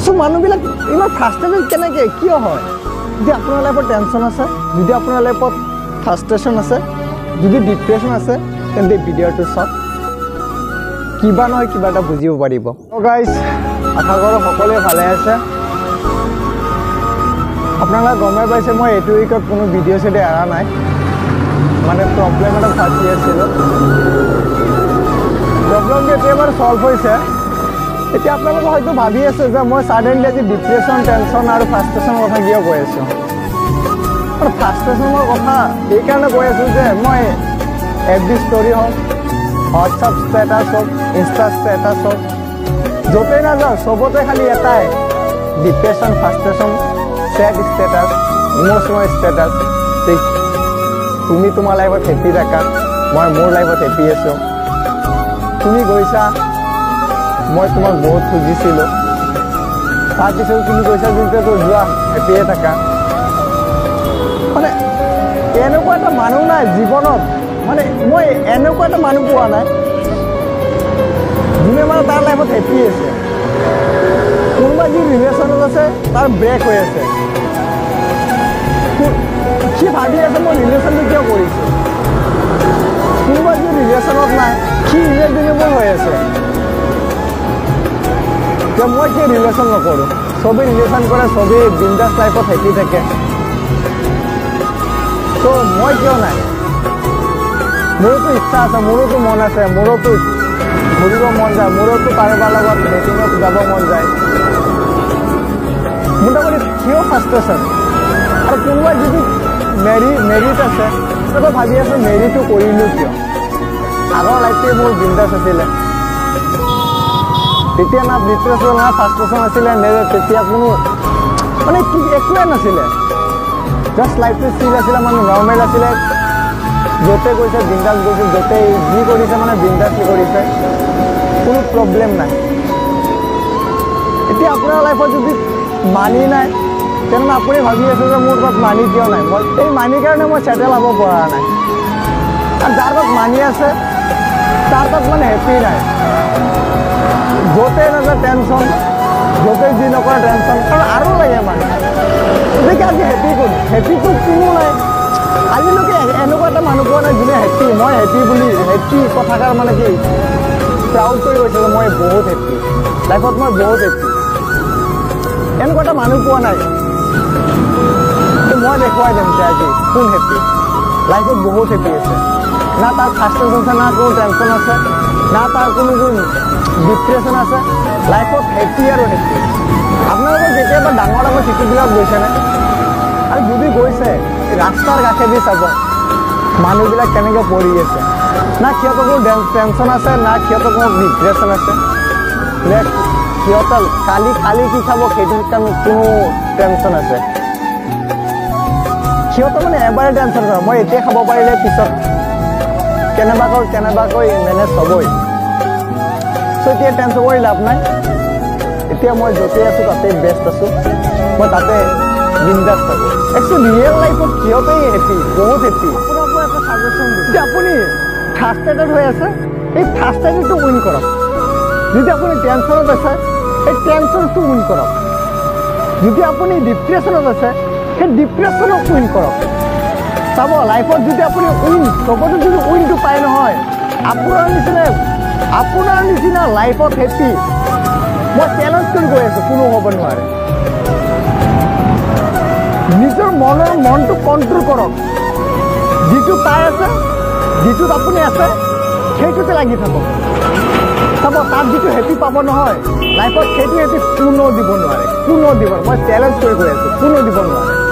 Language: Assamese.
সো মানুহবিলাক ইমান ফ্ৰাষ্ট্ৰেটেড কেনেকৈ কিয় হয় যদি আপোনাৰ লাইফত টেনশ্যন আছে যদি আপোনাৰ লাইফত ফ্ৰাষ্ট্ৰেশ্যন আছে যদি ডিপ্ৰেশ্যন আছে তেন্তে ভিডিঅ'টো চাওক কিবা নহয় কিবা এটা বুজিব পাৰিব গাইজ আশা কৰোঁ সকলোৱে ভালে আছে আপোনালোকে গমেই পাইছে মই এইটো উইকত কোনো ভিডিঅ' চিডিঅ' এৰা নাই মানে প্ৰব্লেম এটা ফাঁচি আছিলোঁ প্ৰব্লেমটো এতিয়া বাৰু ছল্ভ হৈছে এতিয়া আপোনালোকে হয়তো ভাবি আছে যে মই ছাডেনলি আজি ডিপ্ৰেশ্যন টেনশ্যন আৰু ফ্ৰাষ্ট্ৰেশ্যনৰ কথা কিয় কৈ আছোঁ আৰু ফ্ৰাষ্ট্ৰেশ্যনৰ কথা এইকাৰণে কৈ আছোঁ যে মই FB ষ্টৰি হওক হোৱাটছআপ ষ্টেটাছ হওক ইনষ্টা ষ্টেটাছ হওক য'তেই নাযাওঁ চবতে খালি এটাই depression frustration sad status emotional status তুমি তোমাৰ লাইফত হেপী থাকা মই মোৰ লাইফত হেপী আছোঁ তুমি গৈছা মই তোমাক বহুত খুজিছিলোঁ তাৰপিছত তুমি কৈছা যোনটো যোৱা হেপিয়ে থাকা মানে এনেকুৱা এটা মানুহ নাই জীৱনত মানে মই এনেকুৱা এটা মানুহ পোৱা নাই যোনে মানে তাৰ লাইফত হেপী আছে কোনোবা যি ৰিলেশ্যনত আছে তাৰ ব্ৰেক হৈ আছে সি ভাবি আছে মই ৰিলেশ্যনটো কিয় কৰিছোঁ কোনোবা যি ৰিলেশ্যনত নাই সি ইমেজিনেবল হৈ আছে যে মই কি ৰিলেশ্যন নকৰোঁ চবেই ৰিলেশ্যন কৰে চবেই বিন্দাছ লাইফত হেপী থাকে তো মই কিয় নাই মোৰোতো ইচ্ছা আছে মোৰোতো মন আছে মোৰোতো ঘূৰিব মন যায় মোৰোতো কাৰোবাৰ লগত ডেটিঙত যাব মন যায় মোটামুটি কিয় ফ্ৰাষ্ট্ৰেশ্যন আৰু কোনোবাই যদি মেৰিড আছে তো ভাবি আছোঁ মেৰিটো কৰিলোঁ কিয় আগৰ লাইফটোৱে মোৰ বিন্দাছ আছিলে তেতিয়া না ডিপ্ৰেশ্যন না ফ্ৰাষ্ট্ৰেশ্যন আছিলে তেতিয়া কোনো মানে কি একোৱে নাছিলে জাষ্ট লাইফটো চিল আছিলে মানে নৰ্মেল আছিলে য'তে গৈছে বিন্দাছ গৈছে য'তে যি কৰিছে মানে বিন্দাছলি কৰিছে কোনো প্ৰব্লেম নাই এতিয়া আপোনাৰ লাইফত যদি মানি নাই তেনেহ'লে আপুনি ভাবি আছে যে মোৰ তাত মানি কিয় নাই মই এই মানিৰ কাৰণে মই ছেটেল হ'ব পৰা নাই আৰু যাৰ তাত মানি আছে তাৰ তাত মানে হেপী নাই য'তে নাযায় টেনশ্যন য'তে যি নকৰে টেনশ্যন আৰু লাগে মানে গতিকে আজি হেপী কৰোঁ হেপীটো কোনো নাই আজিলৈকে এনেকুৱা এটা মানুহ পোৱা নাই যোনে হেপী মই হেপী বুলি হেপী কথাষাৰ মানে কি প্ৰাউড কৰি কৈছে যে মই বহুত হেপী লাইফত মই বহুত হেপী এনেকুৱা এটা মানুহ পোৱা নাই মই দেখুৱাই দিম যে আজি কোন হেপী লাইফত বহুত হেপী আছে না তাৰ ফ্ৰাষ্ট্ৰেশ্যন আছে না কোনো টেনশ্যন আছে না তাৰ কোনো ডিপ্ৰেশ্যন আছে লাইফত হেপী আৰু হেপী আপোনালোকৰ কেতিয়াবা ডাঙৰ ডাঙৰ চিটিবিলাক গৈছেনে আৰু যদি গৈছে ৰাস্তাৰ কাষেদি চাব মানুহবিলাক কেনেকৈ পৰি আছে না সিহঁতৰ কোনো টেনশ্যন আছে না সিহঁতৰ কোনো ডিপ্ৰেশ্যন আছে নে সিহঁতৰ কালি কি খাব সেইটোৰ কাৰণে কোনো টেনশ্যন আছে সিহঁতৰ মানে এবাৰে টেনশ্যন কৰে মই এতিয়া খাব পাৰিলে পিছত কেনেবাকৈ মেনেজ হ'বই চ' এতিয়া টেনশ্যন কৰি লাভ নাই এতিয়া মই য'তেই আছোঁ তাতেই বেষ্ট আছোঁ মই তাতে বিন্দাছ থাকোঁ একচুৱেলি ৰিয়েল লাইফত সিহঁতেই হেপী বহুত হেপী আপোনাক মই এটা ছাজেশ্যন দিওঁ যে আপুনি ফ্ৰাষ্ট্ৰেটেড হৈ আছে এই ফ্ৰাষ্ট্ৰেটেডটো উইন কৰক যদি আপুনি টেনশ্যনত আছে সেই টেনশ্যনটো উইন কৰক যদি আপুনি ডিপ্ৰেশ্যনত আছে সেই ডিপ্ৰেশ্যনক উইন কৰক চাব লাইফত যদি আপুনি চবতে যদি উইনটো পায় নহয় আপোনাৰ নিচিনা লাইফত হেপী মই চেলেঞ্জ কৰি গৈ আছোঁ কোনো হ'ব নোৱাৰে নিজৰ মনটো কণ্ট্ৰল কৰক যিটো পাই আছে যিটোত আপুনি আছে সেইটোতে লাগি থাকক চাব তাত যিটো হেপী পাব নহয় লাইফত সেইটো হেপী কোনো দিব নোৱাৰে মই চেলেঞ্জ কৰি গৈ আছোঁ কোনো দিব নোৱাৰে